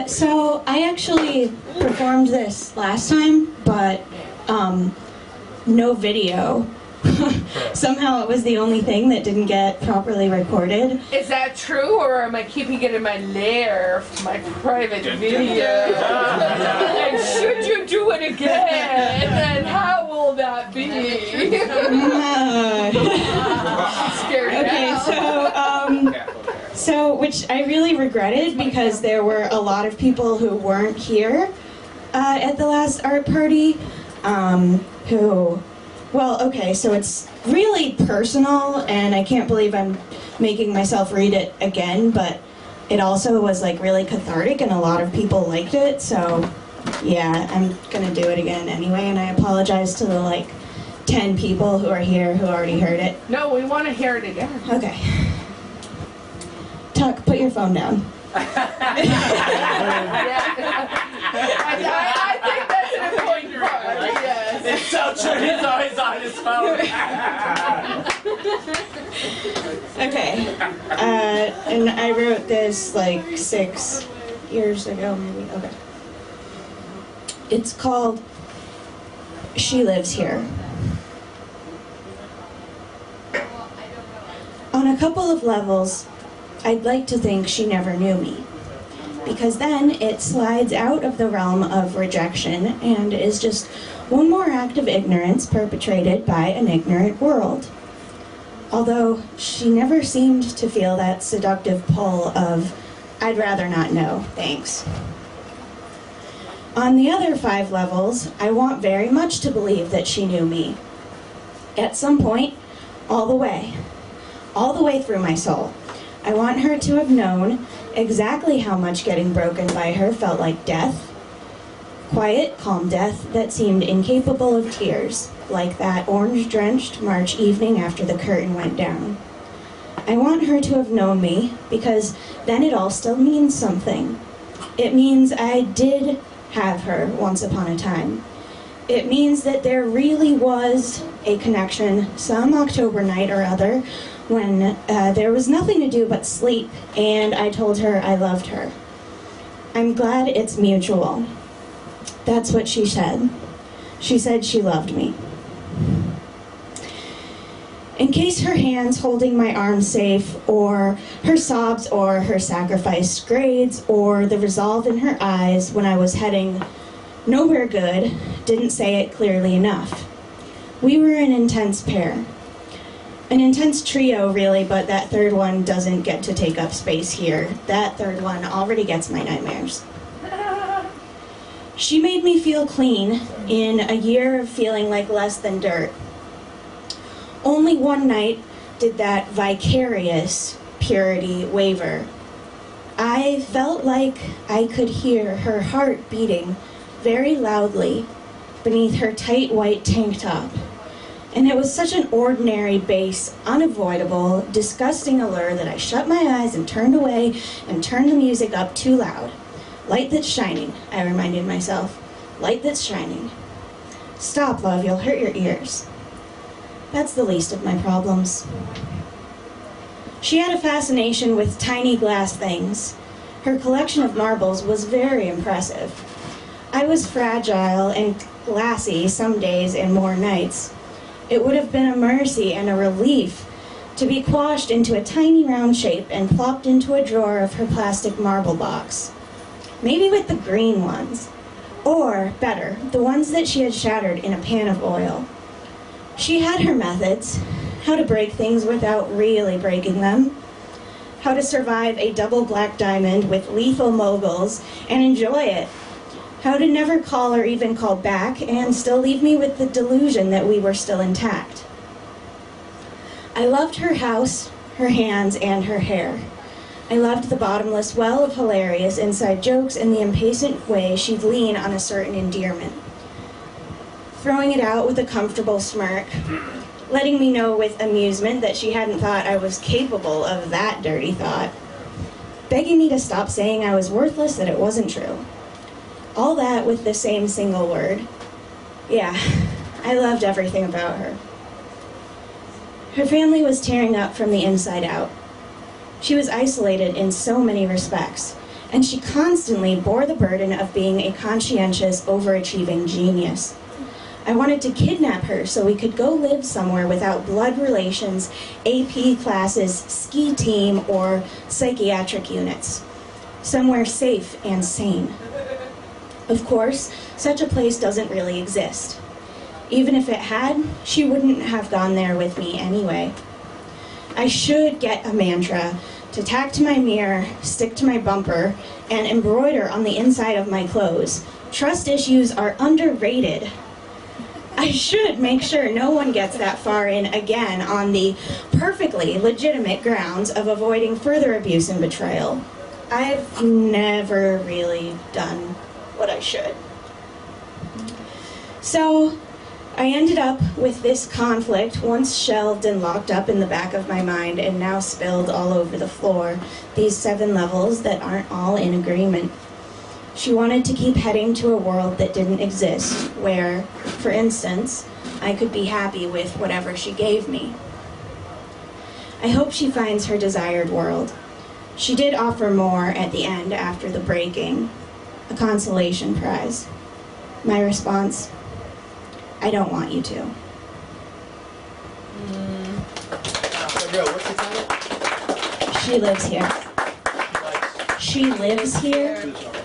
So I actually performed this last time, but no video. Somehow it was the only thing that didn't get properly recorded. Is that true, or am I keeping it in my lair for my private video? And should you do it again, then how will that be? Scared okay, so which I really regretted because there were a lot of people who weren't here at the last art party who. Well, okay, so it's really personal, and I can't believe I'm making myself read it again, but it also was like really cathartic, and a lot of people liked it, so yeah, I'm gonna do it again anyway, and I apologize to the like 10 people who are here who already heard it. No, we want to hear it again. Okay. Tuck, put your phone down. I think that's an important part, yes. It's so true, he's always on his phone. Okay, and I wrote this like 6 years ago, maybe. Okay. It's called She Lives Here. On a couple of levels, I'd like to think she never knew me, because then it slides out of the realm of rejection and is just one more act of ignorance perpetrated by an ignorant world. Although she never seemed to feel that seductive pull of, I'd rather not know, thanks. On the other 5 levels, I want very much to believe that she knew me. At some point, all the way through my soul. I want her to have known exactly how much getting broken by her felt like death. Quiet, calm death that seemed incapable of tears, like that orange-drenched March evening after the curtain went down. I want her to have known me, because then it all still means something. It means I did have her once upon a time. It means that there really was a connection some October night or other when there was nothing to do but sleep, and I told her I loved her. I'm glad it's mutual. That's what she said. She said she loved me. In case her hands holding my arm safe, or her sobs, or her sacrificed grades, or the resolve in her eyes when I was heading nowhere good didn't say it clearly enough. We were an intense pair. An intense trio, really, but that third one doesn't get to take up space here. That third one already gets my nightmares. She made me feel clean in a year of feeling like less than dirt. Only one night did that vicarious purity waver. I felt like I could hear her heart beating very loudly beneath her tight white tank top. And it was such an ordinary, base, unavoidable, disgusting allure that I shut my eyes and turned away and turned the music up too loud. Light that's shining, I reminded myself. Light that's shining. Stop, love, you'll hurt your ears. That's the least of my problems. She had a fascination with tiny glass things. Her collection of marbles was very impressive. I was fragile and glassy some days and more nights. It would have been a mercy and a relief to be quashed into a tiny round shape and plopped into a drawer of her plastic marble box. Maybe with the green ones. Or, better, the ones that she had shattered in a pan of oil. She had her methods. How to break things without really breaking them. How to survive a double black diamond with lethal moguls and enjoy it. How to never call or even call back and still leave me with the delusion that we were still intact. I loved her house, her hands, and her hair. I loved the bottomless well of hilarious inside jokes and the impatient way she'd lean on a certain endearment. Throwing it out with a comfortable smirk, letting me know with amusement that she hadn't thought I was capable of that dirty thought. Begging me to stop saying I was worthless, that it wasn't true. All that with the same single word. Yeah, I loved everything about her. Her family was tearing up from the inside out. She was isolated in so many respects, and she constantly bore the burden of being a conscientious, overachieving genius. I wanted to kidnap her so we could go live somewhere without blood relations, AP classes, ski team, or psychiatric units. Somewhere safe and sane. Of course, such a place doesn't really exist. Even if it had, she wouldn't have gone there with me anyway. I should get a mantra to tack to my mirror, stick to my bumper, and embroider on the inside of my clothes. Trust issues are underrated. I should make sure no one gets that far in again on the perfectly legitimate grounds of avoiding further abuse and betrayal. I've never really done what I should. So, I ended up with this conflict once shelved and locked up in the back of my mind and now spilled all over the floor, these 7 levels that aren't all in agreement. She wanted to keep heading to a world that didn't exist, where, for instance, I could be happy with whatever she gave me. I hope she finds her desired world. She did offer more at the end after the breaking, a consolation prize. My response, I don't want you to. Sabbrielle, what's the title? She lives here. Nice. She lives here.